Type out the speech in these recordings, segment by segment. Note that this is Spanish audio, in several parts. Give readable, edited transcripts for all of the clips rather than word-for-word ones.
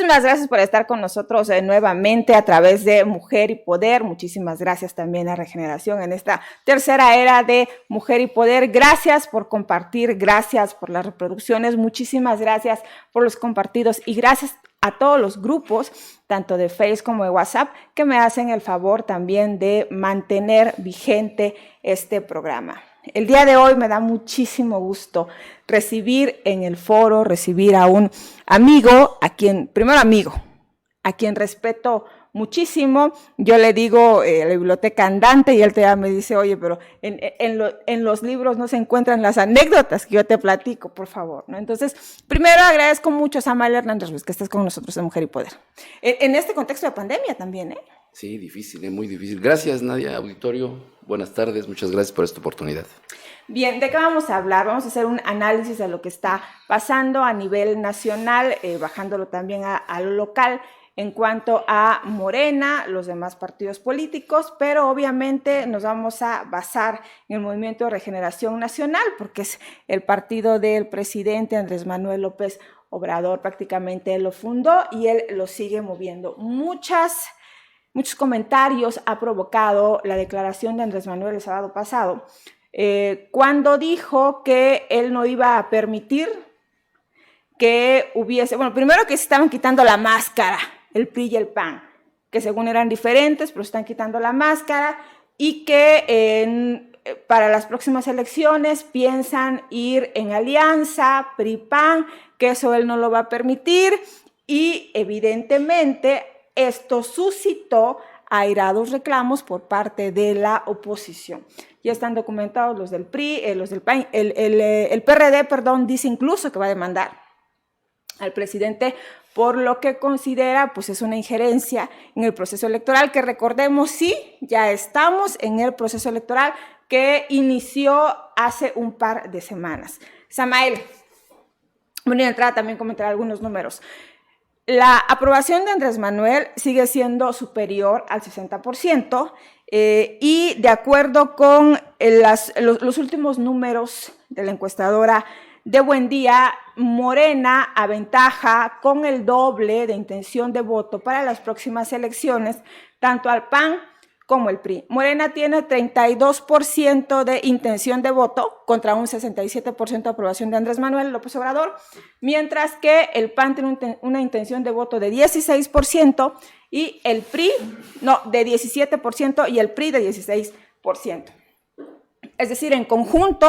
muchísimas gracias por estar con nosotros nuevamente a través de Mujer y Poder. Muchísimas gracias también a Regeneración en esta tercera era de Mujer y Poder. Gracias por compartir, gracias por las reproducciones, muchísimas gracias por los compartidos y gracias a todos los grupos, tanto de Facebook como de WhatsApp, que me hacen el favor también de mantener vigente este programa. El día de hoy me da muchísimo gusto recibir en el foro, recibir a un amigo, primero amigo, a quien respeto muchísimo. Yo le digo la biblioteca andante y él todavía me dice, oye, pero en los libros no se encuentran las anécdotas que yo te platico, por favor, ¿no? Entonces, primero agradezco mucho a Samael Hernández Ruiz que estés con nosotros en Mujer y Poder. En este contexto de pandemia también, ¿eh? Sí, difícil, muy difícil. Gracias, Nadia, auditorio. Buenas tardes, muchas gracias por esta oportunidad. Bien, ¿de qué vamos a hablar? Vamos a hacer un análisis de lo que está pasando a nivel nacional, bajándolo también a lo local en cuanto a Morena, los demás partidos políticos, pero obviamente nos vamos a basar en el Movimiento de Regeneración Nacional, porque es el partido del presidente Andrés Manuel López Obrador, prácticamente él lo fundó y él lo sigue moviendo. Muchos comentarios ha provocado la declaración de Andrés Manuel el sábado pasado, cuando dijo que él no iba a permitir que hubiese, bueno, primero que se estaban quitando la máscara, el PRI y el PAN, que según eran diferentes, pero están quitando la máscara y que para las próximas elecciones piensan ir en alianza, PRI-PAN, que eso él no lo va a permitir y evidentemente esto suscitó airados reclamos por parte de la oposición. Ya están documentados los del PRI, los del PAN, el PRD, dice incluso que va a demandar al presidente por lo que considera pues es una injerencia en el proceso electoral, que recordemos, sí, ya estamos en el proceso electoral que inició hace un par de semanas. Samael, bueno, de entrada también comentar algunos números. La aprobación de Andrés Manuel sigue siendo superior al 60% y de acuerdo con los últimos números de la encuestadora de Buen Día, Morena aventaja con el doble de intención de voto para las próximas elecciones, tanto al PAN como el PRI. Morena tiene 32% de intención de voto contra un 67% de aprobación de Andrés Manuel López Obrador, mientras que el PAN tiene una intención de voto de 16% y el PRI, de 17% y el PRI de 16%. Es decir, en conjunto,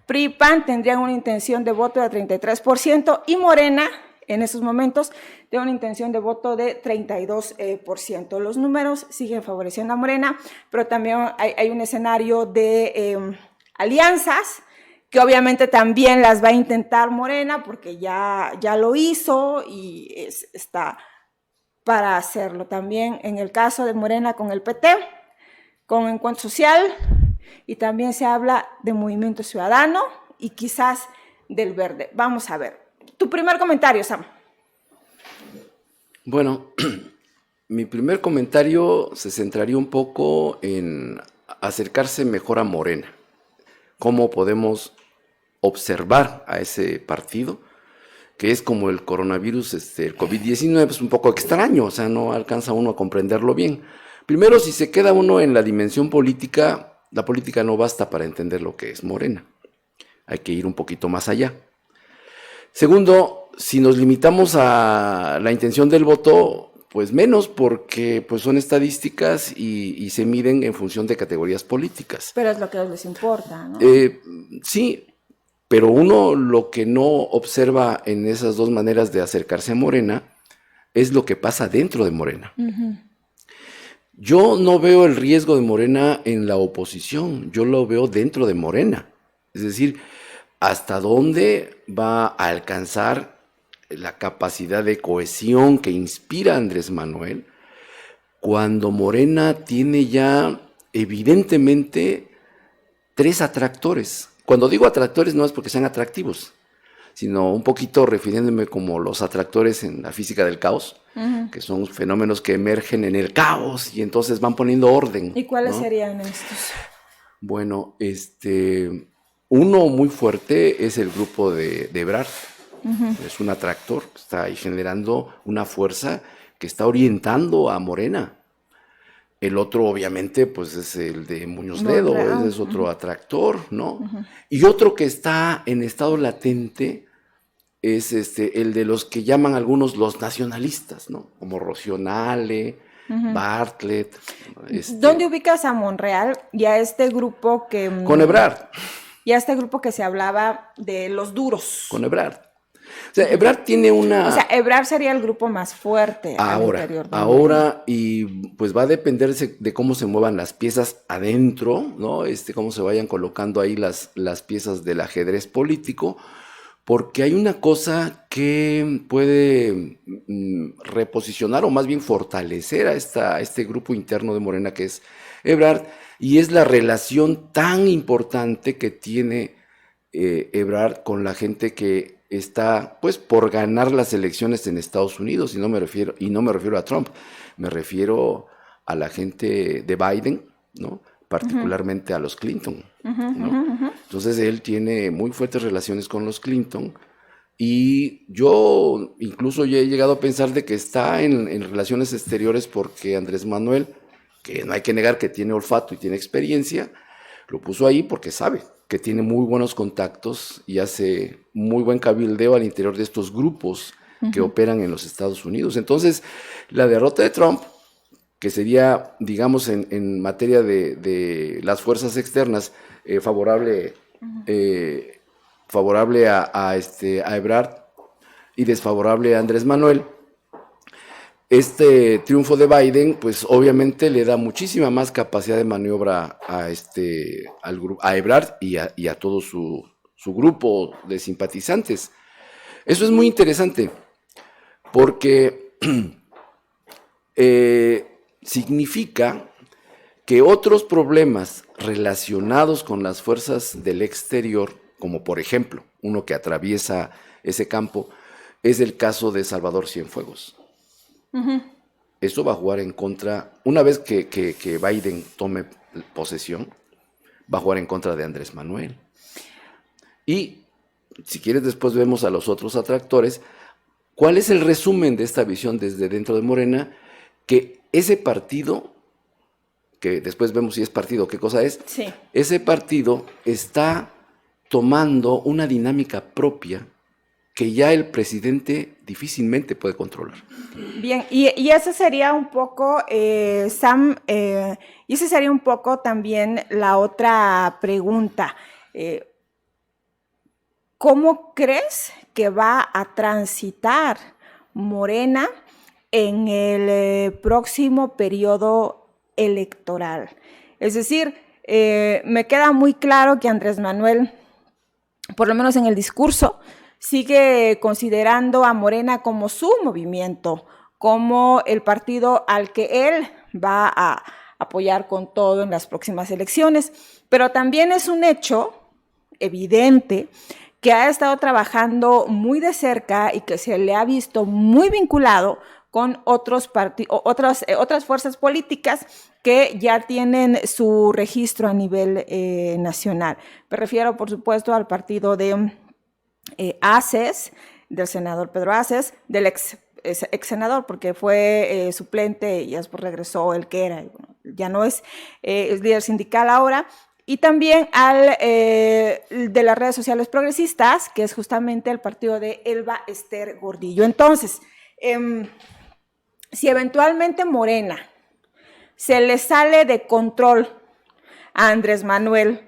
PRI y PAN tendrían una intención de voto de 33% y Morena, en esos momentos, de una intención de voto de 32%. Los números siguen favoreciendo a Morena, pero también hay un escenario de alianzas, que obviamente también las va a intentar Morena, porque ya lo hizo y está para hacerlo. También en el caso de Morena con el PT, con Encuentro Social, y también se habla de Movimiento Ciudadano y quizás del Verde. Vamos a ver. Tu primer comentario, Sam. Bueno, mi primer comentario se centraría un poco en acercarse mejor a Morena. ¿Cómo podemos observar a ese partido? Que es como el coronavirus, el COVID-19, es un poco extraño, o sea, no alcanza uno a comprenderlo bien. Primero, si se queda uno en la dimensión política, la política no basta para entender lo que es Morena. Hay que ir un poquito más allá. Segundo, si nos limitamos a la intención del voto, pues menos, porque pues son estadísticas y se miden en función de categorías políticas. Pero es lo que les importa, ¿no? Sí, pero uno lo que no observa en esas dos maneras de acercarse a Morena es lo que pasa dentro de Morena. Uh-huh. Yo no veo el riesgo de Morena en la oposición, yo lo veo dentro de Morena. Es decir, ¿hasta dónde va a alcanzar la capacidad de cohesión que inspira Andrés Manuel cuando Morena tiene ya evidentemente 3 atractores? Cuando digo atractores no es porque sean atractivos, sino un poquito refiriéndome como los atractores en la física del caos, uh-huh, que son fenómenos que emergen en el caos y entonces van poniendo orden. ¿Y cuáles serían estos? Bueno, uno muy fuerte es el grupo de Ebrard, Es un atractor que está ahí generando una fuerza que está orientando a Morena. El otro, obviamente, pues es el de Muñoz Ledo, ese es otro atractor, ¿no? Y otro que está en estado latente es el de los que llaman algunos los nacionalistas, ¿no? Como Rocío Nale, Bartlett. ¿Dónde ubicas a Monreal y a este grupo que... Con Ebrard. Y a este grupo que se hablaba de los duros? Con Ebrard. O sea, Ebrard tiene una... O sea, Ebrard sería el grupo más fuerte al interior de ahora, y pues va a depender de cómo se muevan las piezas adentro, ¿no? Cómo se vayan colocando ahí las piezas del ajedrez político, porque hay una cosa que puede reposicionar o más bien fortalecer a este grupo interno de Morena que es Ebrard, y es la relación tan importante que tiene Ebrard con la gente que está pues por ganar las elecciones en Estados Unidos, y no me refiero a Trump, me refiero a la gente de Biden, ¿no? Particularmente a los Clinton, ¿no? Entonces él tiene muy fuertes relaciones con los Clinton, y yo incluso ya he llegado a pensar de que está en relaciones exteriores porque Andrés Manuel, que no hay que negar que tiene olfato y tiene experiencia, lo puso ahí porque sabe que tiene muy buenos contactos y hace muy buen cabildeo al interior de estos grupos que operan en los Estados Unidos. Entonces, la derrota de Trump, que sería, digamos, en materia de las fuerzas externas, favorable a Ebrard y desfavorable a Andrés Manuel, este triunfo de Biden, pues obviamente le da muchísima más capacidad de maniobra a Ebrard y a todo su grupo de simpatizantes. Eso es muy interesante porque significa que otros problemas relacionados con las fuerzas del exterior, como por ejemplo uno que atraviesa ese campo, es el caso de Salvador Cienfuegos. Eso va a jugar en contra, una vez que Biden tome posesión, va a jugar en contra de Andrés Manuel. Y si quieres después vemos a los otros atractores. ¿Cuál es el resumen de esta visión desde dentro de Morena? Que ese partido, que después vemos si es partido, qué cosa es, sí. Ese partido está tomando una dinámica propia que ya el presidente difícilmente puede controlar. Bien, y ese sería un poco, Sam, y ese sería un poco también la otra pregunta. ¿Cómo crees que va a transitar Morena en el próximo periodo electoral? Es decir, me queda muy claro que Andrés Manuel, por lo menos en el discurso, sigue considerando a Morena como su movimiento, como el partido al que él va a apoyar con todo en las próximas elecciones. Pero también es un hecho evidente que ha estado trabajando muy de cerca y que se le ha visto muy vinculado con otras fuerzas políticas que ya tienen su registro a nivel nacional. Me refiero, por supuesto, al partido de Aces, del senador Pedro Aces, del ex senador, porque fue suplente y después regresó el que era, ya no es líder sindical ahora, y también al de las redes sociales progresistas, que es justamente el partido de Elba Ester Gordillo. Entonces, si eventualmente Morena se le sale de control a Andrés Manuel,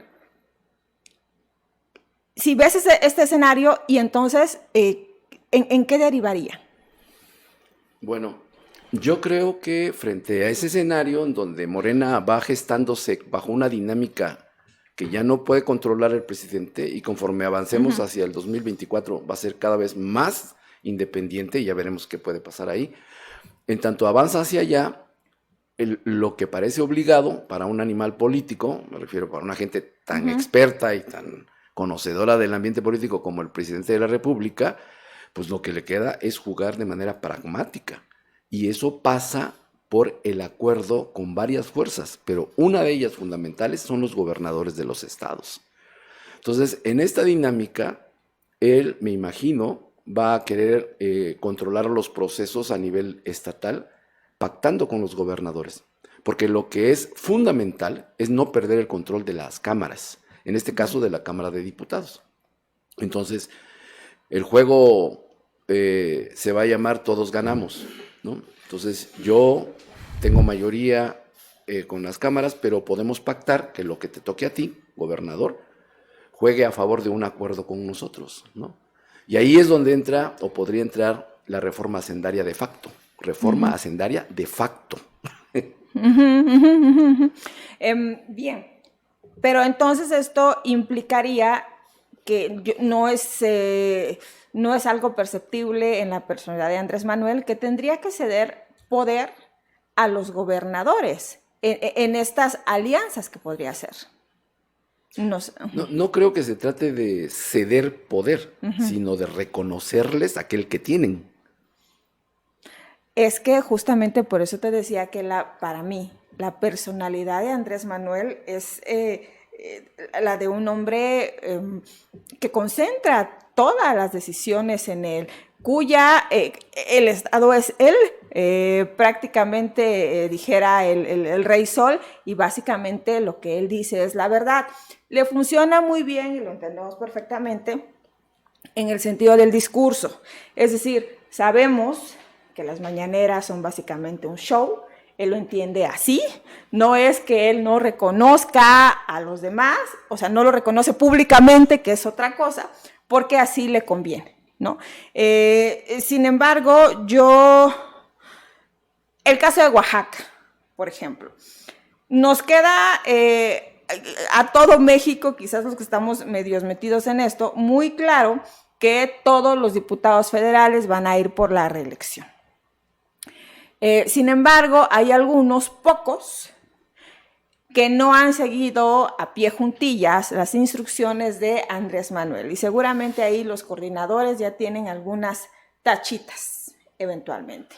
si ves este escenario, y entonces, ¿en qué derivaría? Bueno, yo creo que frente a ese escenario en donde Morena va gestándose bajo una dinámica que ya no puede controlar el presidente, y conforme avancemos hacia el 2024 va a ser cada vez más independiente, y ya veremos qué puede pasar ahí. En tanto avanza hacia allá, lo que parece obligado para un animal político, me refiero para una gente tan experta y tan conocedora del ambiente político como el presidente de la República, pues lo que le queda es jugar de manera pragmática. Y eso pasa por el acuerdo con varias fuerzas, pero una de ellas fundamentales son los gobernadores de los estados. Entonces, en esta dinámica, él, me imagino, va a querer controlar los procesos a nivel estatal, pactando con los gobernadores. Porque lo que es fundamental es no perder el control de las cámaras, en este caso de la Cámara de Diputados. Entonces, el juego se va a llamar Todos Ganamos, ¿no? Entonces, yo tengo mayoría con las cámaras, pero podemos pactar que lo que te toque a ti, gobernador, juegue a favor de un acuerdo con nosotros, ¿no? Y ahí es donde entra, o podría entrar, la reforma hacendaria de facto. Reforma hacendaria de facto. Bien, pero entonces esto implicaría que no es algo perceptible en la personalidad de Andrés Manuel, que tendría que ceder poder a los gobernadores en estas alianzas que podría hacer. No creo que se trate de ceder poder, sino de reconocerles aquel que tienen. Es que justamente por eso te decía que para mí la personalidad de Andrés Manuel es la de un hombre que concentra todas las decisiones en él, cuya el Estado es él, prácticamente dijera el Rey Sol, y básicamente lo que él dice es la verdad. Le funciona muy bien y lo entendemos perfectamente en el sentido del discurso. Es decir, sabemos que las mañaneras son básicamente un show, él lo entiende así, no es que él no reconozca a los demás, o sea, no lo reconoce públicamente, que es otra cosa, porque así le conviene, ¿no? Sin embargo, el caso de Oaxaca, por ejemplo, nos queda a todo México, quizás los que estamos medios metidos en esto, muy claro que todos los diputados federales van a ir por la reelección. Sin embargo, hay algunos pocos que no han seguido a pie juntillas las instrucciones de Andrés Manuel, y seguramente ahí los coordinadores ya tienen algunas tachitas eventualmente.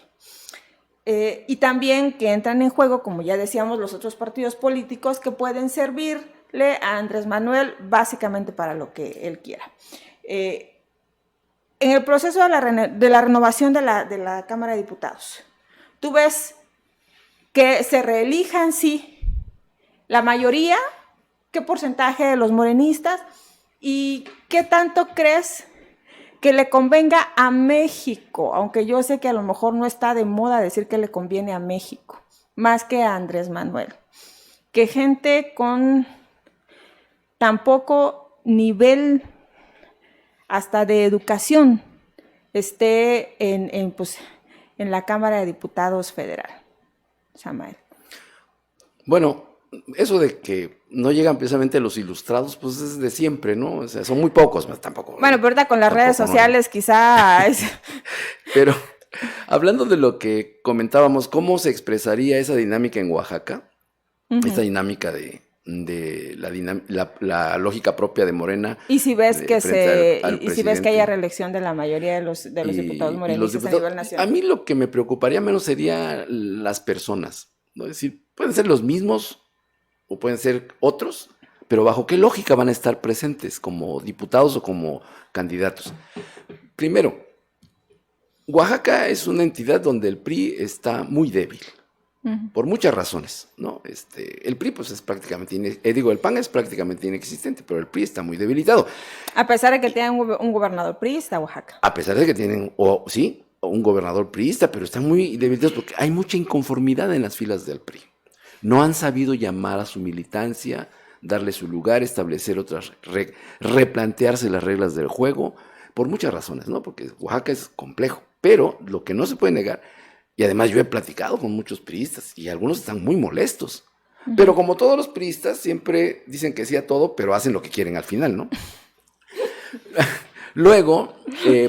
Y también que entran en juego, como ya decíamos, los otros partidos políticos que pueden servirle a Andrés Manuel básicamente para lo que él quiera. En el proceso de la renovación de la Cámara de Diputados, tú ves que se reelijan, sí, la mayoría, qué porcentaje de los morenistas y qué tanto crees que le convenga a México, aunque yo sé que a lo mejor no está de moda decir que le conviene a México, más que a Andrés Manuel. Que gente con tan poco nivel hasta de educación esté en la Cámara de Diputados Federal. Samael. Bueno, eso de que no llegan precisamente los ilustrados, pues es de siempre, ¿no? O sea, son muy pocos, pues tampoco. Bueno, pero ahorita con las redes sociales quizás. Pero hablando de lo que comentábamos, ¿cómo se expresaría esa dinámica en Oaxaca? Esta dinámica de la lógica propia de Morena. Y si ves que si ves que haya reelección de la mayoría de los diputados morenistas a nivel nacional. A mí lo que me preocuparía menos sería las personas, ¿no? Es decir, pueden ser los mismos o pueden ser otros, pero ¿bajo qué lógica van a estar presentes como diputados o como candidatos? Primero, Oaxaca es una entidad donde el PRI está muy débil. Por muchas razones, ¿no? El PRI, pues es prácticamente, el PAN es prácticamente inexistente, pero el PRI está muy debilitado. A pesar de que tienen un gobernador priista, Oaxaca. A pesar de que tienen, un gobernador priista, pero están muy debilitados porque hay mucha inconformidad en las filas del PRI. No han sabido llamar a su militancia, darle su lugar, establecer otras, replantearse las reglas del juego, por muchas razones, ¿no? Porque Oaxaca es complejo, pero lo que no se puede negar. Y además yo he platicado con muchos priistas y algunos están muy molestos. Pero como todos los priistas, siempre dicen que sí a todo, pero hacen lo que quieren al final, ¿no? Luego,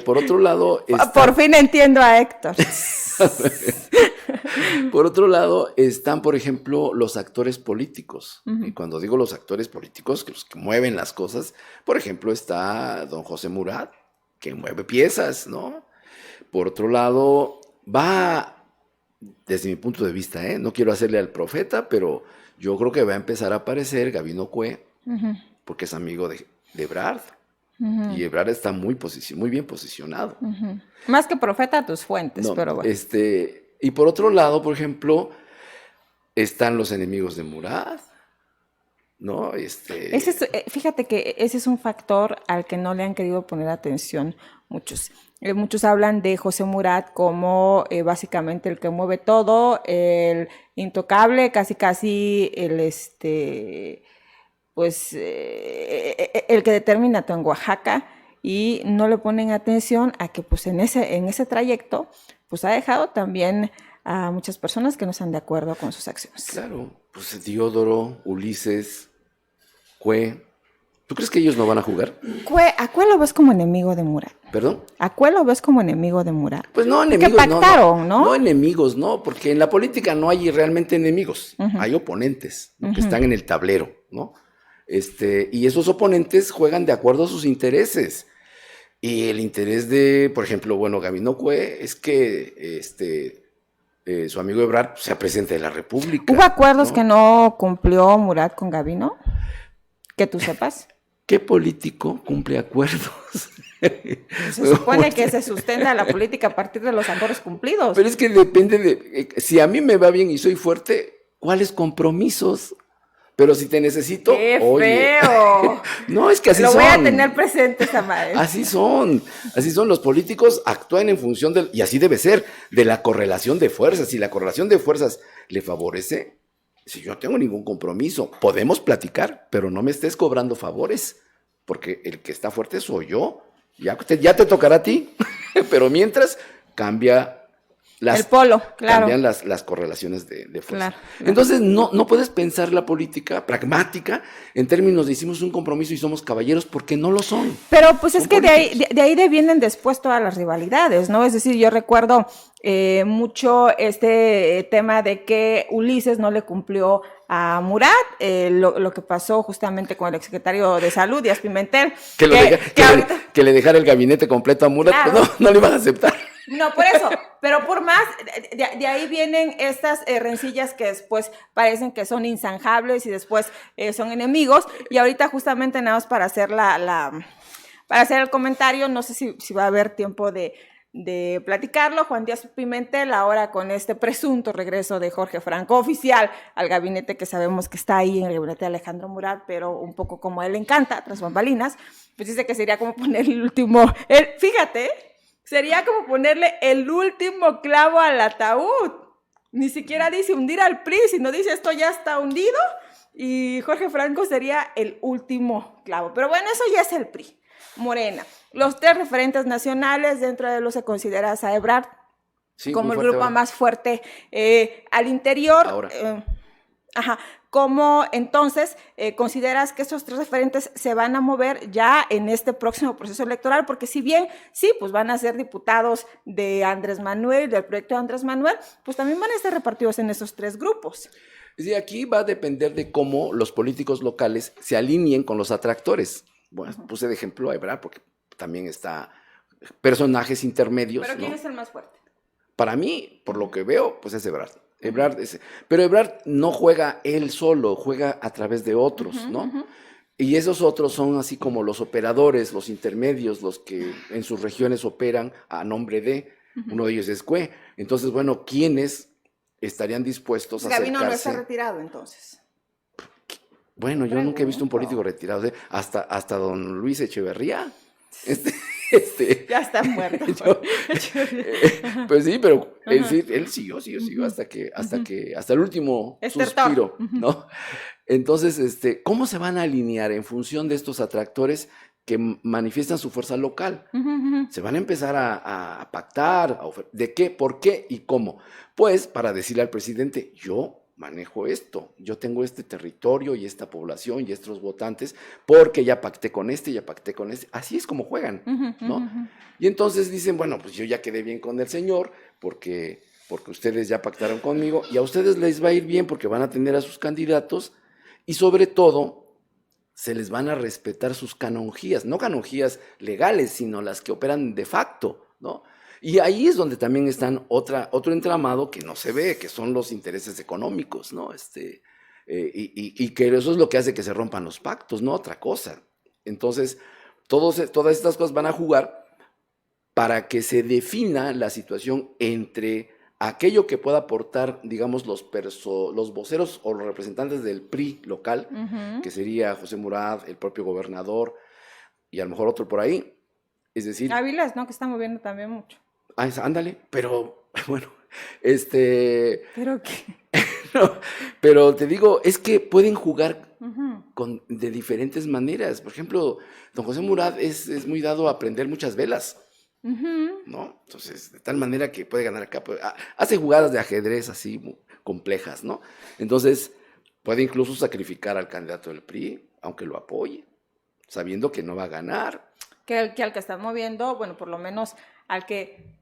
por otro lado... Por fin entiendo a Héctor. Por otro lado, están, por ejemplo, los actores políticos. Y cuando digo los actores políticos, los que mueven las cosas, por ejemplo, está don José Murat, que mueve piezas, ¿no? Por otro lado, desde mi punto de vista, no quiero hacerle al profeta, pero yo creo que va a empezar a aparecer Gabino Cue, porque es amigo de Ebrard. Y Ebrard está muy bien posicionado. Más que profeta a tus fuentes, No, pero bueno. Y por otro lado, por ejemplo, están los enemigos de Murat, ¿no? Fíjate que ese es un factor al que no le han querido poner atención muchos. Muchos hablan de José Murat como básicamente el que mueve todo, el intocable, casi el que determina todo en Oaxaca, y no le ponen atención a que pues en ese trayecto pues ha dejado también a muchas personas que no están de acuerdo con sus acciones. Claro, pues Diodoro, Ulises, Cue. ¿Tú crees que ellos no van a jugar? ¿A cuál lo ves como enemigo de Murat? ¿Perdón? ¿A cuál lo ves como enemigo de Murat? Pues no, enemigos. Porque pactaron, ¿no? No enemigos, no, porque en la política no hay realmente enemigos. Hay oponentes, ¿no? Que están en el tablero, ¿no? Y esos oponentes juegan de acuerdo a sus intereses. Y el interés de, por ejemplo, Gabino Cue es que su amigo Ebrard sea presidente de la República. ¿Hubo acuerdos, ¿no?, que no cumplió Murat con Gabino? Que tú sepas. ¿Qué político cumple acuerdos? Se supone que se sustenta la política a partir de los acuerdos cumplidos. Pero es que depende de, si a mí me va bien y soy fuerte, ¿cuáles compromisos? Pero si te necesito, ¡qué oye, feo! No, es que así Lo son. voy a tener presente, Samael. Así son, los políticos actúan en función y así debe ser, de la correlación de fuerzas. Si la correlación de fuerzas le favorece, si yo no tengo ningún compromiso, podemos platicar, pero no me estés cobrando favores, porque el que está fuerte soy yo. Ya te tocará a ti, pero mientras cambia el polo, claro. Cambian las correlaciones de fuerza. Claro. Entonces no puedes pensar la política pragmática en términos de hicimos un compromiso y somos caballeros, porque no lo son. Pero pues es que de ahí devienen después todas las rivalidades, ¿no? Es decir, yo recuerdo mucho tema de que Ulises no le cumplió a Murat, lo que pasó justamente con el exsecretario de Salud, Díaz Pimentel. Que le dejara el gabinete completo a Murat, claro. Pues no le iban a aceptar. No, por eso, pero por más, de ahí vienen estas rencillas que después parecen que son inzanjables y después son enemigos. Y ahorita justamente nada más para hacer para hacer el comentario, no sé si va a haber tiempo de platicarlo. Juan Díaz Pimentel, ahora con este presunto regreso de Jorge Franco oficial al gabinete, que sabemos que está ahí en el gabinete de Alejandro Murat, pero un poco como a él le encanta, tras bambalinas, pues dice que sería como poner el último, fíjate, sería como ponerle el último clavo al ataúd. Ni siquiera dice hundir al PRI, sino dice esto ya está hundido, y Jorge Franco sería el último clavo. Pero bueno, eso ya es el PRI. Morena. Los tres referentes nacionales, dentro de los se considera a Ebrard como el grupo más fuerte al interior. Ahora. ¿Cómo entonces consideras que estos tres referentes se van a mover ya en este próximo proceso electoral? Porque si bien sí, pues van a ser diputados de Andrés Manuel, del proyecto de Andrés Manuel, pues también van a estar repartidos en esos tres grupos. Sí, aquí va a depender de cómo los políticos locales se alineen con los atractores. Bueno, puse de ejemplo a Ebrard porque también está personajes intermedios. ¿Pero quién ¿no? es el más fuerte? Para mí, por lo que veo, pues es Ebrard. Pero Ebrard no juega él solo, juega a través de otros, ¿no? Y esos otros son así como los operadores, los intermedios, los que en sus regiones operan a nombre de, uno de ellos es Cue. Entonces, bueno, ¿quiénes estarían dispuestos a acercarse? Gabino no está retirado, entonces. Bueno, yo nunca he visto un político retirado, ¿eh? Hasta don Luis Echeverría. Ya está muerto. Pues sí, pero él siguió hasta el último suspiro, ¿no? Entonces, ¿cómo se van a alinear en función de estos atractores que manifiestan su fuerza local? Se van a empezar a pactar, ¿de qué, por qué y cómo? Pues para decirle al presidente, yo manejo esto, yo tengo este territorio y esta población y estos votantes, porque ya pacté con este, así es como juegan, ¿no? Y entonces dicen, bueno, pues yo ya quedé bien con el señor, porque ustedes ya pactaron conmigo, y a ustedes les va a ir bien porque van a tener a sus candidatos, y sobre todo, se les van a respetar sus canonjías, no canonjías legales, sino las que operan de facto, ¿no? Y ahí es donde también están otro entramado que no se ve, que son los intereses económicos, ¿no? Y que eso es lo que hace que se rompan los pactos, no otra cosa. Entonces, todas estas cosas van a jugar para que se defina la situación entre aquello que pueda aportar, digamos, los voceros o los representantes del PRI local, que sería José Murat, el propio gobernador y a lo mejor otro por ahí. Es decir... Áviles, ¿no? Que está moviendo también mucho. Ándale, pero bueno, ¿Pero qué? no, pero te digo, es que pueden jugar de diferentes maneras. Por ejemplo, don José Murat es muy dado a prender muchas velas, ¿no? Entonces, de tal manera que puede ganar acá. Hace jugadas de ajedrez así complejas, ¿no? Entonces, puede incluso sacrificar al candidato del PRI, aunque lo apoye, sabiendo que no va a ganar. Que al que están moviendo, bueno, por lo menos al que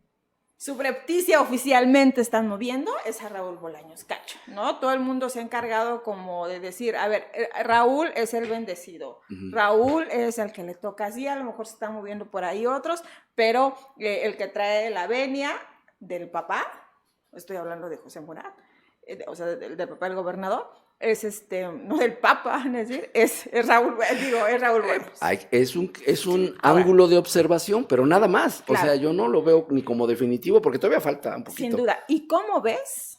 subrepticia oficialmente están moviendo, es a Raúl Bolaños Cacho, ¿no? Todo el mundo se ha encargado como de decir, a ver, Raúl es el bendecido, Raúl es el que le toca así, a lo mejor se están moviendo por ahí otros, pero el que trae la venia del papá, estoy hablando de José Murat, o sea, del papá del gobernador, es no del Papa, es decir, es Raúl, es Raúl Bolaños. Es un ángulo de observación, pero nada más. Claro. O sea, yo no lo veo ni como definitivo porque todavía falta un poquito. Sin duda. ¿Y cómo ves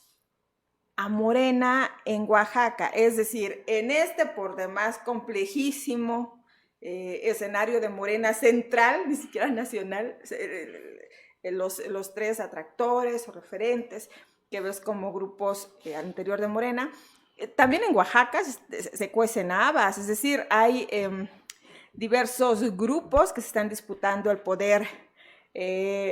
a Morena en Oaxaca? Es decir, en por demás complejísimo escenario de Morena central, ni siquiera nacional, los tres atractores o referentes que ves como grupos al interior de Morena. También en Oaxaca se cuecen habas, es decir, hay diversos grupos que se están disputando el poder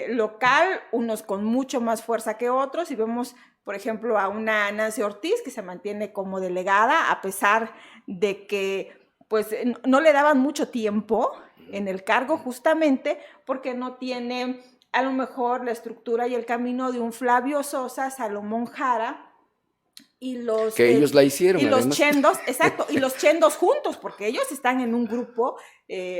local, unos con mucho más fuerza que otros, y vemos, por ejemplo, a una Nancy Ortiz que se mantiene como delegada, a pesar de que pues, no le daban mucho tiempo en el cargo, justamente porque no tiene a lo mejor la estructura y el camino de un Flavio Sosa, Salomón Jara, y los que ellos la hicieron y además. Los chendos, exacto, y los chendos juntos, porque ellos están en un grupo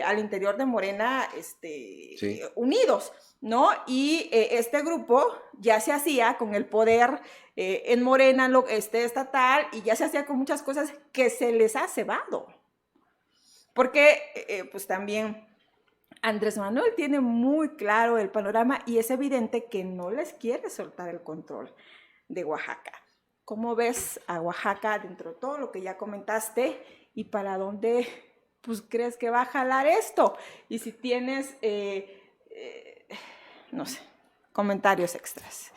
al interior de Morena sí, unidos, ¿no? Y este grupo ya se hacía con el poder en Morena estatal, y ya se hacía con muchas cosas que se les ha cebado, porque pues también Andrés Manuel tiene muy claro el panorama y es evidente que no les quiere soltar el control de Oaxaca. ¿Cómo ves a Oaxaca dentro de todo lo que ya comentaste y para dónde pues, crees que va a jalar esto? Y si tienes, no sé, comentarios extras.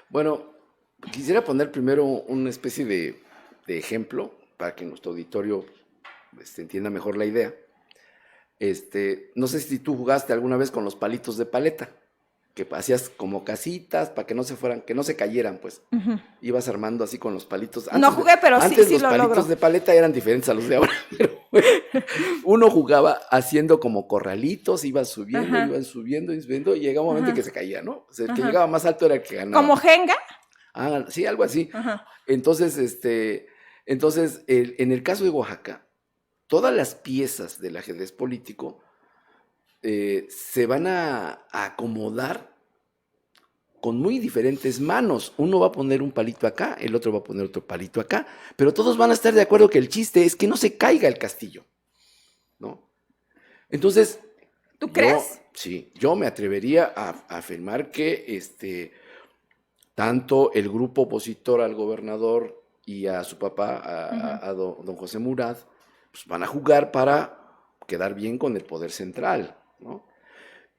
Bueno, quisiera poner primero una especie de ejemplo para que nuestro auditorio entienda mejor la idea. No sé si tú jugaste alguna vez con los palitos de paleta, que hacías como casitas para que no se fueran, que no se cayeran, pues. Ibas armando así con los palitos. No jugué, pero sí lo logro. Antes los palitos de paleta eran diferentes a los de ahora, pero bueno, uno jugaba haciendo como corralitos, iban subiendo, y llegaba un momento que se caía, ¿no? O sea, el que llegaba más alto era el que ganaba. ¿Como Jenga? Ah, sí, algo así. Entonces, en el caso de Oaxaca, todas las piezas del ajedrez político se van a acomodar con muy diferentes manos. Uno va a poner un palito acá, el otro va a poner otro palito acá, pero todos van a estar de acuerdo que el chiste es que no se caiga el castillo, ¿no? Entonces... ¿Tú crees? Sí, yo me atrevería a afirmar que tanto el grupo opositor al gobernador y a su papá, a don José Murat, pues van a jugar para quedar bien con el poder central, ¿no?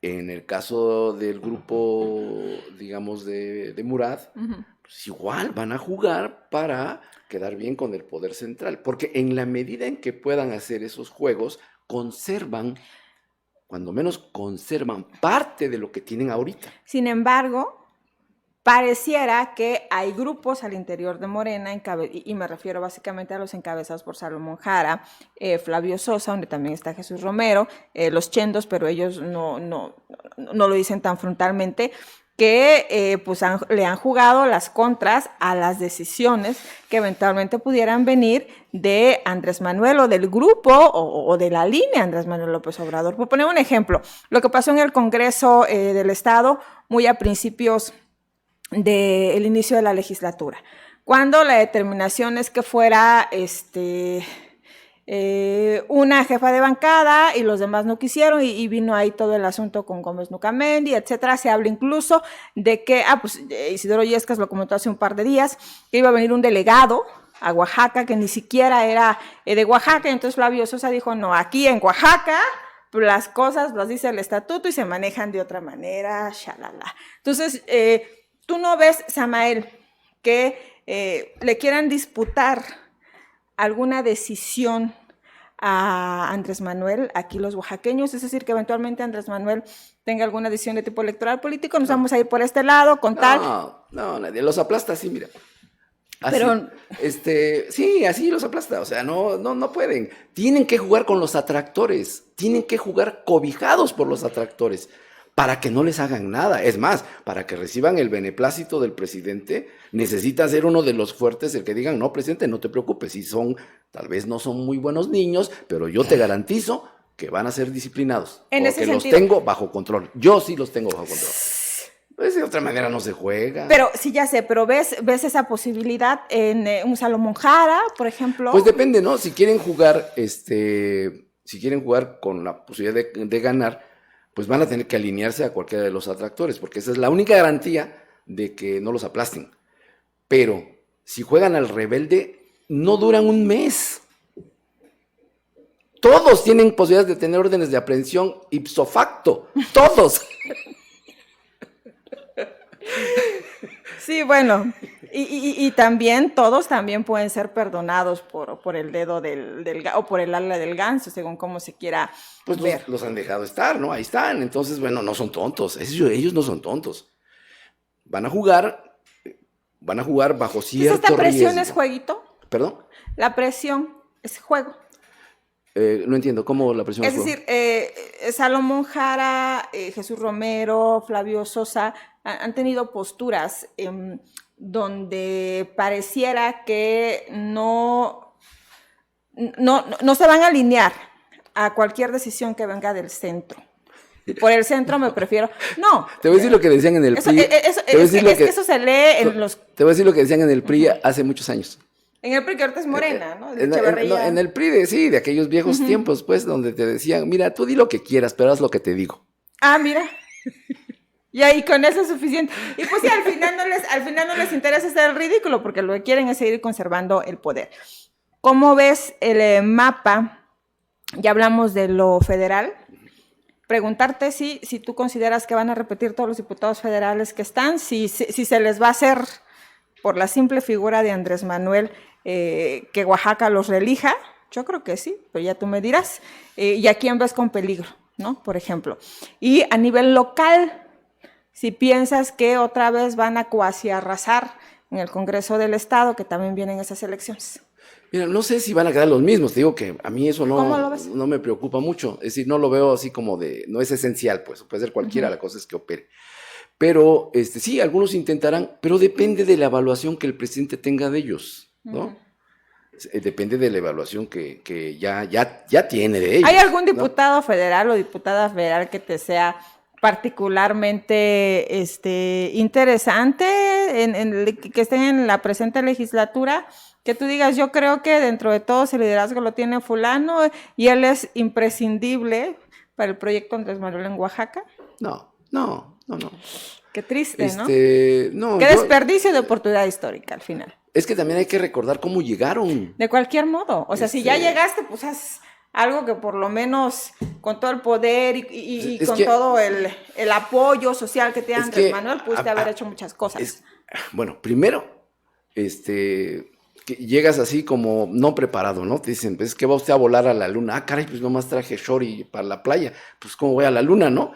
En el caso del grupo, digamos, de Murat, pues igual van a jugar para quedar bien con el poder central, porque en la medida en que puedan hacer esos juegos, cuando menos conservan parte de lo que tienen ahorita. Sin embargo, pareciera que hay grupos al interior de Morena, y me refiero básicamente a los encabezados por Salomón Jara, Flavio Sosa, donde también está Jesús Romero, los chendos, pero ellos no lo dicen tan frontalmente, que pues le han jugado las contras a las decisiones que eventualmente pudieran venir de Andrés Manuel o del grupo o de la línea Andrés Manuel López Obrador. Por poner un ejemplo, lo que pasó en el Congreso del Estado muy a principios del inicio de la legislatura, cuando la determinación es que fuera una jefa de bancada y los demás no quisieron y vino ahí todo el asunto con Gómez Nucamendi, etcétera. Se habla incluso de que, pues Isidoro Illescas lo comentó hace un par de días, que iba a venir un delegado a Oaxaca que ni siquiera era de Oaxaca, y entonces Flavio Sosa dijo, no, aquí en Oaxaca las cosas las dice el estatuto y se manejan de otra manera, shalala. Entonces, tú no ves, Samael, que le quieran disputar alguna decisión a Andrés Manuel, aquí los oaxaqueños, es decir, que eventualmente Andrés Manuel tenga alguna decisión de tipo electoral político, nos vamos a ir por este lado con tal. No, nadie los aplasta así, mira. Así, pero sí, así los aplasta, o sea, no pueden. Tienen que jugar con los atractores, tienen que jugar cobijados por los atractores para que no les hagan nada. Es más, para que reciban el beneplácito del presidente, necesita ser uno de los fuertes el que digan, no, presidente, no te preocupes, si tal vez no son muy buenos niños, pero yo te garantizo que van a ser disciplinados, porque los tengo bajo control. Yo sí los tengo bajo control. Pues de otra manera no se juega. Pero sí, ya sé, pero ¿ves esa posibilidad en un Salomón Jara, por ejemplo? Pues depende, ¿no? Si quieren jugar, con la posibilidad de ganar, pues van a tener que alinearse a cualquiera de los atractores, porque esa es la única garantía de que no los aplasten. Pero si juegan al rebelde, no duran un mes. Todos tienen posibilidades de tener órdenes de aprehensión ipso facto, todos. Sí, bueno, y también todos también pueden ser perdonados por el dedo o por el ala del ganso, según cómo se quiera ver. Los han dejado estar, ¿no? Ahí están. Entonces, bueno, no son tontos. Ellos no son tontos. Van a jugar bajo cierto riesgo. ¿Esta presión es jueguito? ¿Perdón? La presión es juego. No entiendo, ¿cómo la presión es juego? Es decir, Salomón Jara, Jesús Romero, Flavio Sosa han tenido posturas donde pareciera que no se van a alinear a cualquier decisión que venga del centro. Por el centro me prefiero. No. Te voy a decir lo que decían en el PRI. Eso se lee en los. Te voy a decir lo que decían en el PRI hace muchos años. En el PRI, que ahorita es Morena, ¿no? En el PRI, de aquellos viejos tiempos, pues, donde te decían, mira, tú di lo que quieras, pero haz lo que te digo. Ah, mira. Y ahí con eso es suficiente. Y pues sí, al final no les interesa hacer el ridículo, porque lo que quieren es seguir conservando el poder. ¿Cómo ves el mapa? Ya hablamos de lo federal. Preguntarte si tú consideras que van a repetir todos los diputados federales que están, si se les va a hacer, por la simple figura de Andrés Manuel, que Oaxaca los reelija. Yo creo que sí, pero ya tú me dirás. ¿Y a quién ves con peligro, no? Por ejemplo. Y a nivel local, si piensas que otra vez van a cuasi arrasar en el Congreso del Estado, que también vienen esas elecciones. Mira, no sé si van a quedar los mismos, te digo que a mí eso no me preocupa mucho, es decir, no lo veo así como no es esencial, pues, puede ser cualquiera, la cosa es que opere. Pero sí, algunos intentarán, pero depende de la evaluación que el presidente tenga de ellos, ¿no? Depende de la evaluación que ya tiene de ellos. ¿Hay algún diputado federal o diputada federal que te sea particularmente interesante que estén en la presente legislatura? Que tú digas, yo creo que dentro de todo ese liderazgo lo tiene fulano y él es imprescindible para el proyecto Andrés Manuel en Oaxaca. No. Qué triste, ¿no? No. Qué desperdicio de oportunidad histórica al final. Es que también hay que recordar cómo llegaron. De cualquier modo. O sea, si ya llegaste, pues haz algo que por lo menos con todo el poder y con todo el apoyo social que te da Andrés Manuel, pudiste haber hecho muchas cosas. Bueno, primero, que llegas así como no preparado, ¿no? Te dicen, pues, ¿qué va usted a volar a la luna? Ah, caray, pues nomás traje short y para la playa. Pues, ¿cómo voy a la luna, no?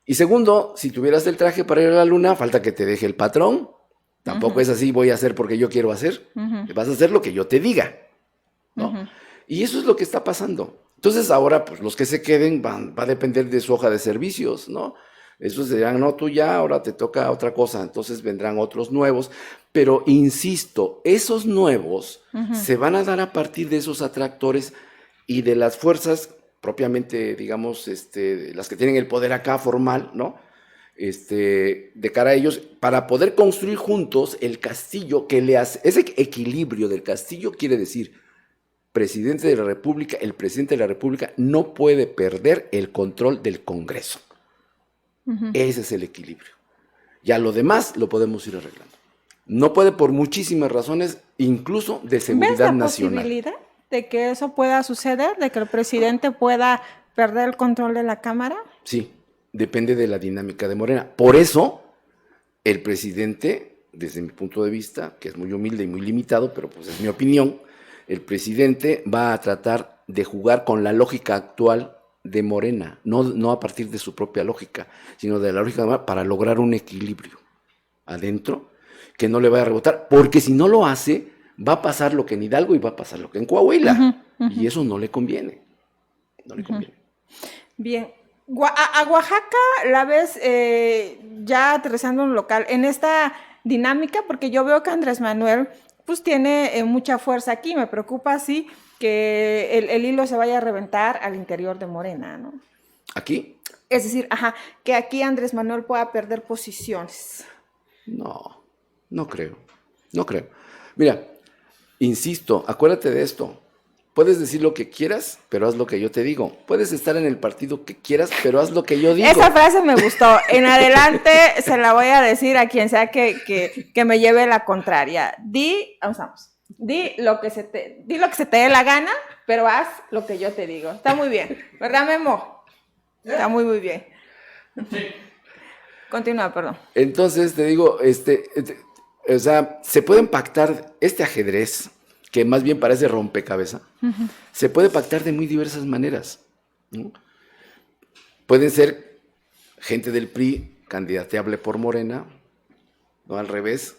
Y segundo, si tuvieras el traje para ir a la luna, falta que te deje el patrón. Tampoco es así, voy a hacer porque yo quiero hacer. Vas a hacer lo que yo te diga, ¿no? Y eso es lo que está pasando. Entonces, ahora, pues, los que se queden va a depender de su hoja de servicios, ¿no? Esos dirán, no, tú ya, ahora te toca otra cosa. Entonces vendrán otros nuevos. Pero, insisto, esos nuevos se van a dar a partir de esos atractores y de las fuerzas propiamente, digamos, las que tienen el poder acá formal, ¿no? De cara a ellos, para poder construir juntos el castillo que le hace, ese equilibrio del castillo quiere decir presidente de la República, el presidente de la República no puede perder el control del Congreso. Ese es el equilibrio. Ya lo demás lo podemos ir arreglando. No puede por muchísimas razones, incluso de seguridad nacional. ¿Ves la posibilidad de que eso pueda suceder? ¿De que el presidente pueda perder el control de la Cámara? Sí, depende de la dinámica de Morena. Por eso, el presidente, desde mi punto de vista, que es muy humilde y muy limitado, pero pues es mi opinión, el presidente va a tratar de jugar con la lógica actual de Morena, no a partir de su propia lógica, sino de la lógica de Morena, para lograr un equilibrio adentro, que no le vaya a rebotar, porque si no lo hace, va a pasar lo que en Hidalgo y va a pasar lo que en Coahuila, y eso no le conviene, no le conviene. Bien, a Oaxaca la ves ya aterrizando en un local, en esta dinámica, porque yo veo que Andrés Manuel pues tiene mucha fuerza aquí, me preocupa sí que el hilo se vaya a reventar al interior de Morena, ¿no? ¿Aquí? Es decir, que aquí Andrés Manuel pueda perder posiciones. No creo. Mira, insisto, acuérdate de esto. Puedes decir lo que quieras, pero haz lo que yo te digo. Puedes estar en el partido que quieras, pero haz lo que yo digo. Esa frase me gustó. En adelante se la voy a decir a quien sea que me lleve la contraria. Di lo que se te dé la gana, pero haz lo que yo te digo. Está muy bien, ¿verdad, Memo? Está muy, muy bien. Sí. Continúa, perdón. Entonces te digo, o sea, se pueden pactar este ajedrez, que más bien parece rompecabezas, se puede pactar de muy diversas maneras, ¿no? Pueden ser gente del PRI candidateable por Morena, no al revés,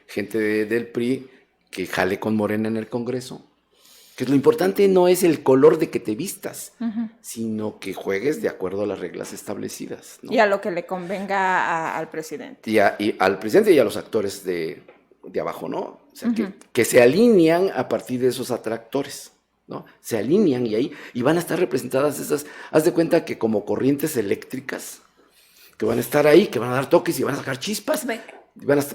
gente del PRI que jale con Morena en el Congreso. Que lo importante no es el color de que te vistas, sino que juegues de acuerdo a las reglas establecidas, ¿no? Y a lo que le convenga al presidente. Y al presidente y a los actores de abajo, ¿no? O sea, que se alinean a partir de esos atractores, ¿no? Se alinean y van a estar representadas esas, haz de cuenta que como corrientes eléctricas, que van a estar ahí, que van a dar toques y van a sacar chispas,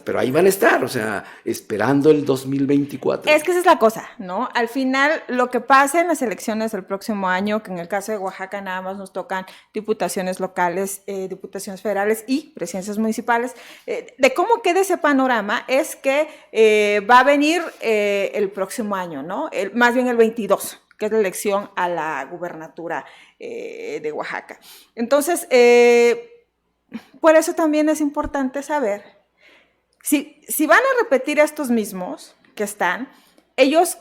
pero ahí van a estar, o sea, esperando el 2024. Es que esa es la cosa, ¿no? Al final, lo que pasa en las elecciones del próximo año, que en el caso de Oaxaca nada más nos tocan diputaciones locales, diputaciones federales y presidencias municipales, de cómo queda ese panorama es que va a venir el próximo año, ¿no? Más bien el 22, que es la elección a la gubernatura de Oaxaca. Entonces, por eso también es importante saber si van a repetir estos mismos que están, ellos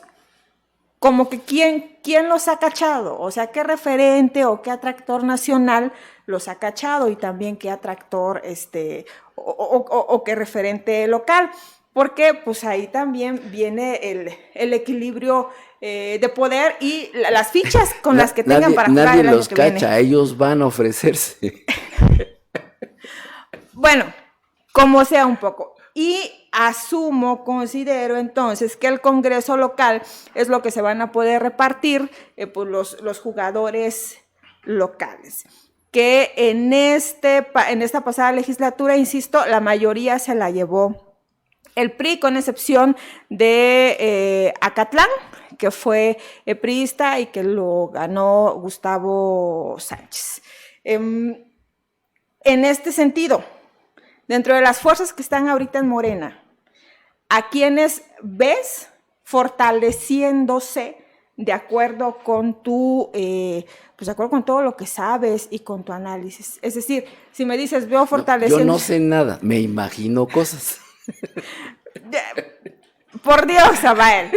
como que ¿quién los ha cachado? O sea, ¿qué referente o qué atractor nacional los ha cachado? Y también qué atractor o qué referente local. Porque pues ahí también viene el equilibrio de poder y las fichas con las que tengan para jugar nadie el año los que cacha, viene. ellos van a ofrecerse. Bueno, como sea un poco. Y considero entonces que el Congreso local es lo que se van a poder repartir pues los jugadores locales. Que en esta pasada legislatura, insisto, la mayoría se la llevó el PRI, con excepción de Acatlán, que fue priista y que lo ganó Gustavo Sánchez. En este sentido, dentro de las fuerzas que están ahorita en Morena, ¿a quiénes ves fortaleciéndose de acuerdo con de acuerdo con todo lo que sabes y con tu análisis? Es decir, si me dices, veo fortaleciendo... Yo no sé nada, me imagino cosas. Por Dios, Abael.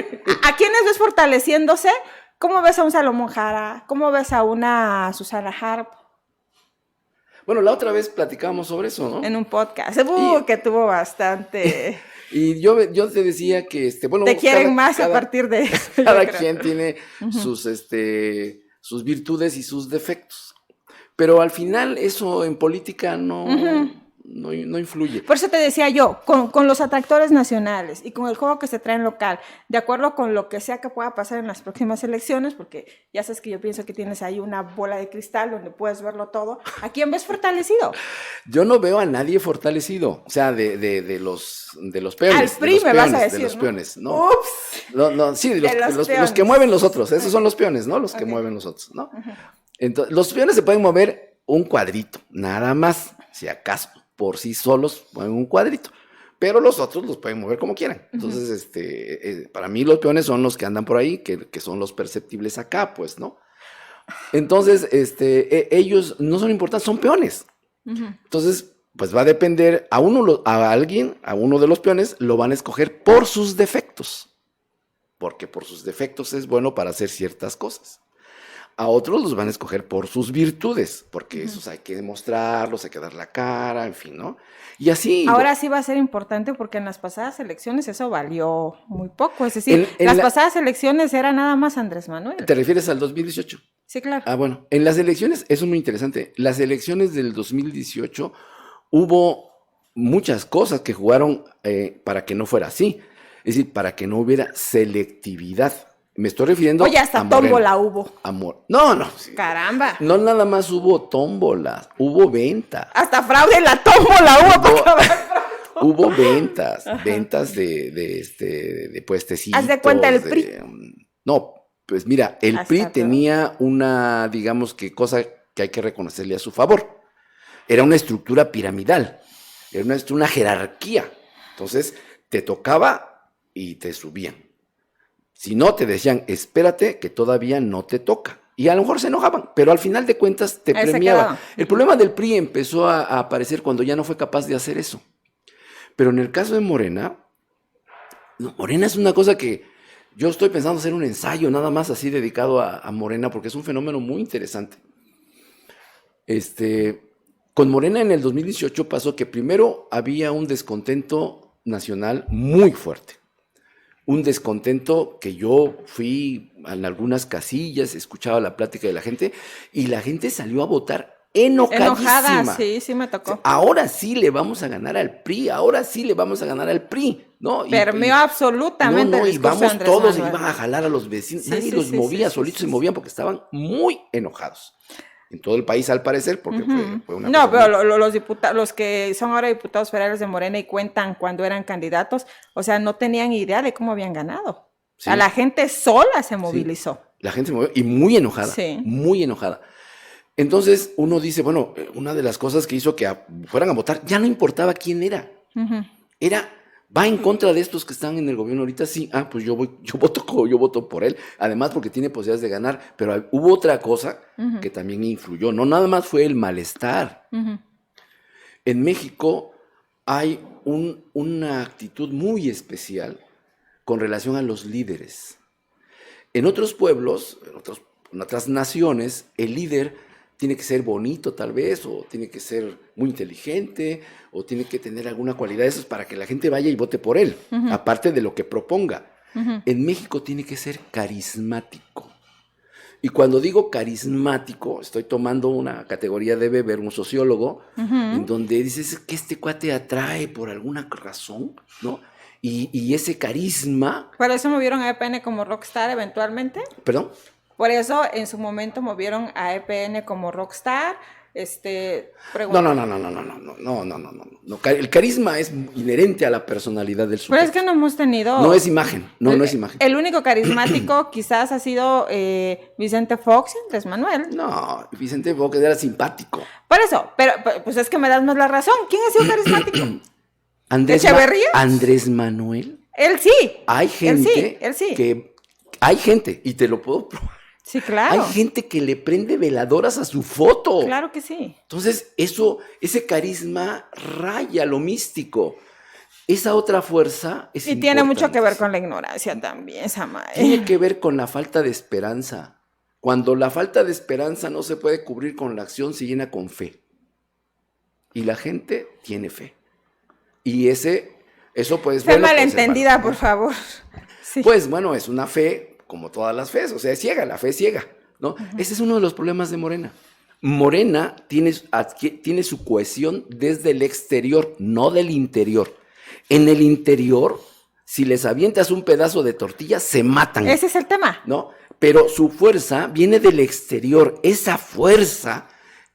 ¿A quiénes ves fortaleciéndose? ¿Cómo ves a un Salomón Jara? ¿Cómo ves a una Susana Harp? Bueno, la otra vez platicábamos sobre eso, ¿no? En un podcast. Que tuvo bastante... Y yo te decía que, bueno... Te quieren más a partir de eso. Cada quien tiene sus virtudes y sus defectos. Pero al final eso en política no no influye. Por eso te decía yo, con los atractores nacionales y con el juego que se trae en local, de acuerdo con lo que sea que pueda pasar en las próximas elecciones, porque ya sabes que yo pienso que tienes ahí una bola de cristal donde puedes verlo todo, ¿a quién ves fortalecido? Yo no veo a nadie fortalecido, o sea, de los peones. Al PRI me vas a decir, de los ¿no? peones, ¿no? Ups. No, sí, los que mueven los otros, esos son los peones, ¿no? Los que mueven los otros, ¿no? Entonces, los peones se pueden mover un cuadrito, nada más, si acaso, por sí solos mueven un cuadrito, pero los otros los pueden mover como quieran. Entonces, para mí los peones son los que andan por ahí, que son los perceptibles acá, pues, ¿no? Entonces, ellos no son importantes, son peones. Entonces, pues va a depender, a uno de los peones lo van a escoger por sus defectos, porque por sus defectos es bueno para hacer ciertas cosas. A otros los van a escoger por sus virtudes, porque esos hay que demostrarlos, hay que dar la cara, en fin, ¿no? Y así... Ahora sí va a ser importante porque en las pasadas elecciones eso valió muy poco, es decir, las pasadas elecciones era nada más Andrés Manuel. ¿Te refieres al 2018? Sí, claro. Ah, bueno, en las elecciones, eso es muy interesante, las elecciones del 2018 hubo muchas cosas que jugaron para que no fuera así, es decir, para que no hubiera selectividad. Me estoy refiriendo Oye, hasta tómbola hubo. No. Caramba. No nada más hubo tómbolas, hubo ventas. Hasta fraude en la tómbola hubo. Hubo ventas de puestecitos. Haz de cuenta el PRI. No, pues mira, el Hasta PRI tenía una, digamos que cosa que hay que reconocerle a su favor. Era una estructura piramidal, era una jerarquía. Entonces, te tocaba y te subían. Si no, te decían, espérate que todavía no te toca. Y a lo mejor se enojaban, pero al final de cuentas te premiaban. El problema del PRI empezó a aparecer cuando ya no fue capaz de hacer eso. Pero en el caso de Morena, Morena es una cosa que yo estoy pensando hacer un ensayo nada más así dedicado a Morena, porque es un fenómeno muy interesante. Con Morena en el 2018 pasó que primero había un descontento nacional muy fuerte. Un descontento que yo fui en algunas casillas, escuchaba la plática de la gente y la gente salió a votar enojadísima. Enojada, sí me tocó. O sea, ahora sí le vamos a ganar al PRI, ¿no? Permeó absolutamente el y discurso vamos de Andrés todos Manuel. Y iban a jalar a los vecinos. Nadie los movía, solitos se movían porque estaban muy enojados. En todo el país, al parecer, porque fue una No, cosa pero los diputados, los que son ahora diputados federales de Morena y cuentan cuando eran candidatos, o sea, no tenían idea de cómo habían ganado. Sí. A la gente sola se movilizó. Sí, la gente se movió y muy enojada, sí. Muy enojada. Entonces uno dice, bueno, una de las cosas que hizo que fueran a votar, ya no importaba quién era. Va en contra de estos que están en el gobierno ahorita, sí, pues yo voto por él, además porque tiene posibilidades de ganar, pero hubo otra cosa que también influyó, no nada más fue el malestar. En México hay una actitud muy especial con relación a los líderes. En otros pueblos, en otras naciones, el líder tiene que ser bonito tal vez, o tiene que ser muy inteligente, o tiene que tener alguna cualidad de esas para que la gente vaya y vote por él, aparte de lo que proponga. En México tiene que ser carismático. Y cuando digo carismático, estoy tomando una categoría de Weber, un sociólogo, en donde dices que este cuate atrae por alguna razón, ¿no? Y ese carisma... ¿Por eso movieron a EPN como rockstar eventualmente? ¿Perdón? Por eso en su momento movieron a EPN como rockstar. No. El carisma es inherente a la personalidad del sujeto. Pero es que no hemos tenido... No es imagen, no es imagen. El único carismático quizás ha sido Vicente Fox y Andrés Manuel. No, Vicente Fox era simpático. Por eso, pero pues es que me das más la razón. ¿Quién ha sido carismático? ¿Echeverría? Andrés Manuel. Él sí. Hay gente él sí. Hay gente, y te lo puedo probar. Sí, claro. Hay gente que le prende veladoras a su foto. Claro que sí. Entonces, ese carisma raya lo místico. Esa otra fuerza es importante. Y tiene mucho que ver con la ignorancia también, Samael. Tiene que ver con la falta de esperanza. Cuando la falta de esperanza no se puede cubrir con la acción, se llena con fe. Y la gente tiene fe. Y eso pues... Fe malentendida, por favor. Sí. Pues bueno, es una fe... como todas las fes, o sea, es ciega, la fe es ciega, ¿no? Ese es uno de los problemas de Morena. Morena tiene su cohesión desde el exterior, no del interior. En el interior, si les avientas un pedazo de tortilla, se matan. Ese es el tema. ¿No? Pero su fuerza viene del exterior. Esa fuerza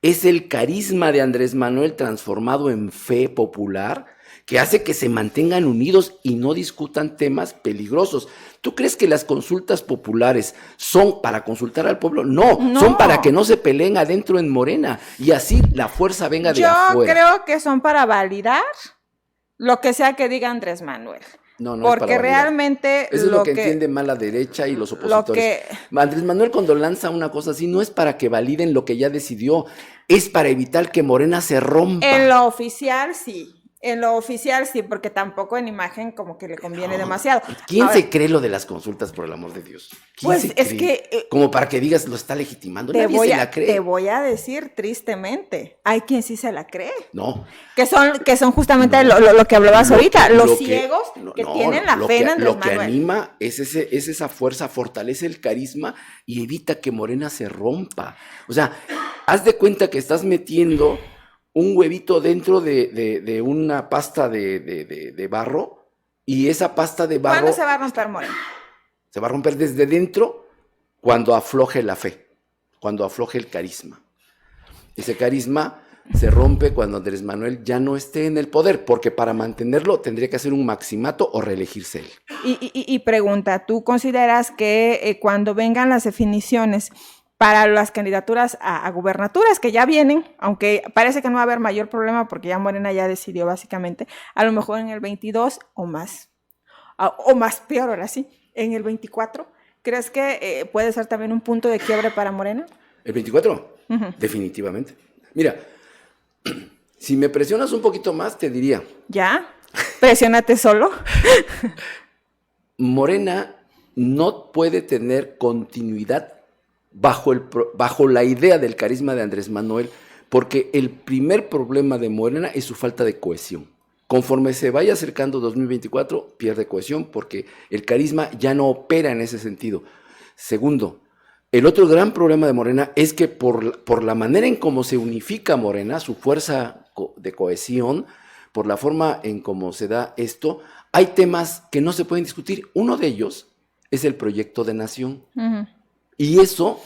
es el carisma de Andrés Manuel transformado en fe popular, que hace que se mantengan unidos y no discutan temas peligrosos. ¿Tú crees que las consultas populares son para consultar al pueblo? No, son para que no se peleen adentro en Morena y así la fuerza venga de afuera. Yo creo que son para validar lo que sea que diga Andrés Manuel. No, porque realmente eso es lo que entiende mal la derecha y los opositores. Andrés Manuel, cuando lanza una cosa así, no es para que validen lo que ya decidió, es para evitar que Morena se rompa. En lo oficial sí. En lo oficial sí, porque tampoco en imagen como que le conviene demasiado. ¿Quién se cree lo de las consultas, por el amor de Dios? Pues es que... como para que digas, lo está legitimando, nadie se la cree. Te voy a decir tristemente, hay quien sí se la cree. No. Que son justamente lo que hablabas ahorita, los ciegos que tienen la fe en Andrés Manuel. Lo que anima es esa fuerza, fortalece el carisma y evita que Morena se rompa. O sea, haz de cuenta que estás metiendo un huevito dentro de una pasta de barro y esa pasta de barro... ¿Cuándo se va a romper, Morena? Se va a romper desde dentro cuando afloje la fe, cuando afloje el carisma. Ese carisma se rompe cuando Andrés Manuel ya no esté en el poder, porque para mantenerlo tendría que hacer un maximato o reelegirse él. Y pregunta, ¿tú consideras que cuando vengan las definiciones para las candidaturas a gubernaturas que ya vienen, aunque parece que no va a haber mayor problema porque ya Morena ya decidió básicamente, a lo mejor en el 22 o más peor ahora sí, en el 24, ¿crees que puede ser también un punto de quiebre para Morena? ¿El 24? Definitivamente. Mira, si me presionas un poquito más, te diría... ¿Ya? ¿Presiónate solo? Morena no puede tener continuidad bajo la idea del carisma de Andrés Manuel, porque el primer problema de Morena es su falta de cohesión. Conforme se vaya acercando 2024, pierde cohesión porque el carisma ya no opera en ese sentido. Segundo, el otro gran problema de Morena es que por la manera en cómo se unifica Morena, su fuerza de cohesión, por la forma en cómo se da esto, hay temas que no se pueden discutir. Uno de ellos es el proyecto de nación. Y eso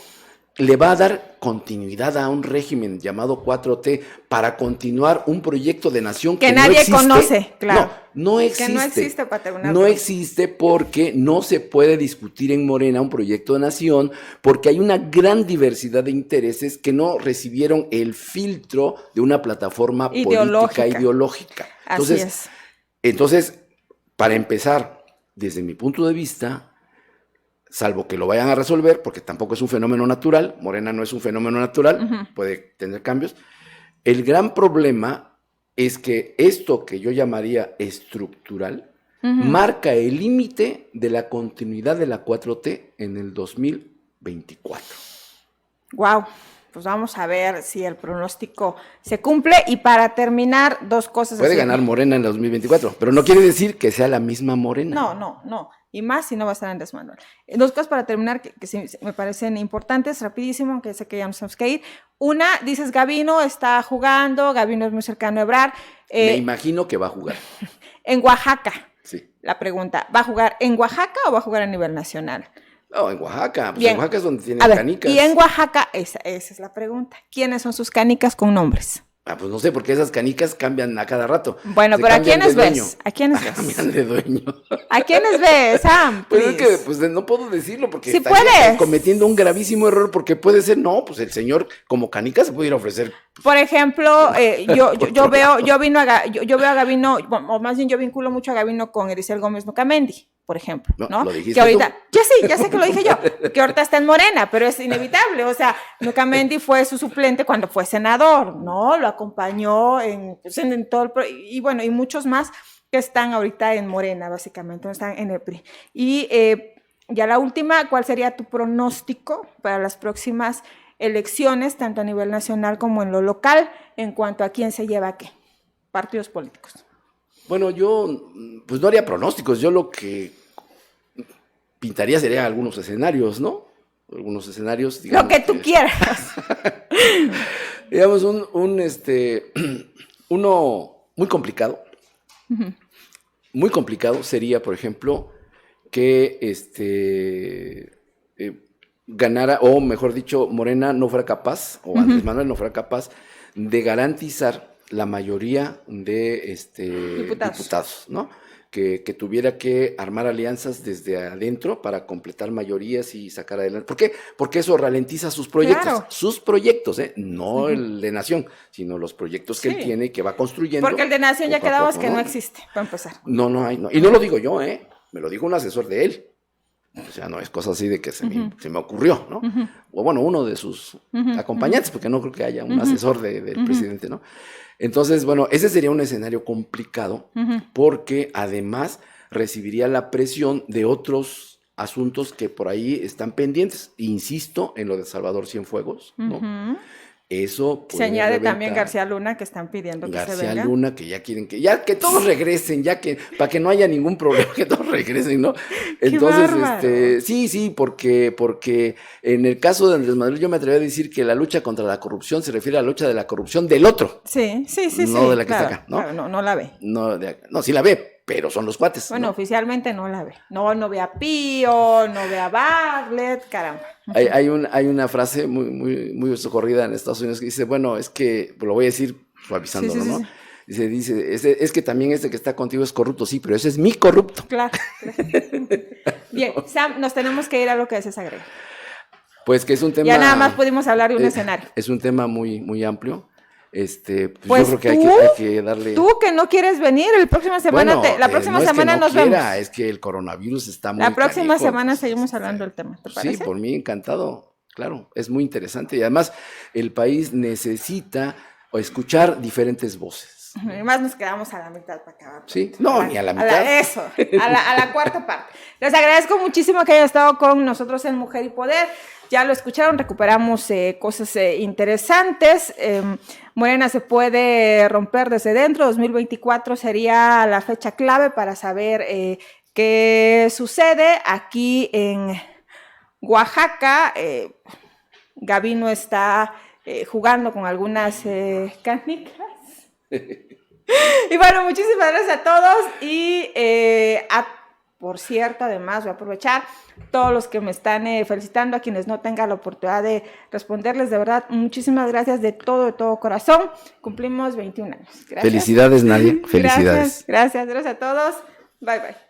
le va a dar continuidad a un régimen llamado 4T para continuar un proyecto de nación que nadie no existe. Conoce, claro. No existe. Que no existe para terminar. No existe porque no se puede discutir en Morena un proyecto de nación porque hay una gran diversidad de intereses que no recibieron el filtro de una plataforma política ideológica. Entonces, para empezar, desde mi punto de vista, salvo que lo vayan a resolver, porque tampoco es un fenómeno natural, Morena no es un fenómeno natural, puede tener cambios. El gran problema es que esto que yo llamaría estructural, marca el límite de la continuidad de la 4T en el 2024. Wow, pues vamos a ver si el pronóstico se cumple. Y para terminar, dos cosas. Puede ganar Morena en el 2024, pero no quiere decir que sea la misma Morena. No. Y más si no va a estar Andrés Manuel. Dos cosas para terminar que sí, me parecen importantes, rapidísimo, aunque sé que ya nos tenemos que ir. Una, dices, Gabino está jugando, Gabino es muy cercano a Ebrard. Me imagino que va a jugar. En Oaxaca. Sí. La pregunta, ¿va a jugar en Oaxaca o va a jugar a nivel nacional? No, en Oaxaca. Pues Bien. En Oaxaca es donde tienen canicas. Y en Oaxaca, esa es la pregunta. ¿Quiénes son sus canicas con nombres? Pues no sé, porque esas canicas cambian a cada rato. Bueno, pero ¿a quiénes ves? ¿A quiénes ves? Cambian de dueño. ¿A quiénes ves, Sam? Pues es que no puedo decirlo porque sí puedes. Cometiendo un gravísimo error porque puede ser, pues el señor como canica se puede ir a ofrecer. Por ejemplo, yo veo a Gabino, o más bien yo vinculo mucho a Gabino con Ericel Gómez Nucamendi, por ejemplo, ¿no? Lo dijiste que ahorita, tú. ya sé que lo dije yo, que ahorita está en Morena, pero es inevitable, o sea, Nucamendi fue su suplente cuando fue senador, ¿no? Lo acompañó en todo y bueno, y muchos más que están ahorita en Morena, básicamente, están en el PRI. Y ya la última, ¿cuál sería tu pronóstico para las próximas elecciones, tanto a nivel nacional como en lo local, en cuanto a quién se lleva qué? Partidos políticos. Bueno, yo pues no haría pronósticos, yo lo que pintaría serían algunos escenarios, ¿no? algunos escenarios. Digamos, lo que tú quieras. Digamos, uno muy complicado. Uh-huh. Muy complicado sería, por ejemplo, que ganara, o mejor dicho, Morena no fuera capaz, o Andrés Manuel no fuera capaz de garantizar la mayoría de diputados, ¿no? Que tuviera que armar alianzas desde adentro para completar mayorías y sacar adelante. ¿Por qué? Porque eso ralentiza sus proyectos. Claro. Sus proyectos, no el de Nación, sino los proyectos que él tiene y que va construyendo. Porque el de Nación ya quedabas que no existe, para empezar. No hay. No. Y no lo digo yo, me lo dijo un asesor de él. O sea, no es cosa así de que se me ocurrió, ¿no? O bueno, uno de sus acompañantes, porque no creo que haya un asesor del presidente, ¿no? Entonces, bueno, ese sería un escenario complicado porque además recibiría la presión de otros asuntos que por ahí están pendientes. Insisto en lo de Salvador Cienfuegos, ¿no? Eso se añade también García Luna, que están pidiendo que se venga. García Luna, que ya quieren que todos regresen, ya que para que no haya ningún problema, que todos regresen, ¿no? Entonces, sí, porque en el caso de Andrés Manuel yo me atrevo a decir que la lucha contra la corrupción se refiere a la lucha de la corrupción del otro. Sí. No de la que está acá, ¿no? Claro, no la ve. No, sí la ve, pero son los cuates. Bueno, ¿no? Oficialmente no la ve. No ve a Pío, no ve a Bartlett, caramba. Hay una frase muy socorrida en Estados Unidos que dice, bueno, es que, lo voy a decir suavizándolo, ¿no? Sí. Dice, es que también este que está contigo es corrupto, sí, pero ese es mi corrupto. Claro. Bien, Sam, nos tenemos que ir a lo que deseas agregar. Pues que es un tema... Ya nada más pudimos hablar de un escenario. Es un tema muy amplio. Pues yo creo que hay que darle... Tú que no quieres venir, la próxima semana, la próxima semana nos vemos. Es que el coronavirus está muy La próxima canijo. semana seguimos hablando del tema, ¿te parece? Sí, por mí encantado, claro, es muy interesante y además el país necesita escuchar diferentes voces. Además nos quedamos a la mitad para acabar. Sí, no, ni a la mitad. A la cuarta parte. Les agradezco muchísimo que hayan estado con nosotros en Mujer y Poder. Ya lo escucharon, recuperamos cosas interesantes. Morena se puede romper desde dentro. 2024 sería la fecha clave para saber qué sucede aquí en Oaxaca. Gabino está jugando con algunas canicas. Y bueno, muchísimas gracias a todos y por cierto, además voy a aprovechar todos los que me están felicitando, a quienes no tenga la oportunidad de responderles, de verdad, muchísimas gracias de todo corazón. Cumplimos 21 años. Gracias. Felicidades, Nadia. Felicidades. Gracias a todos. Bye.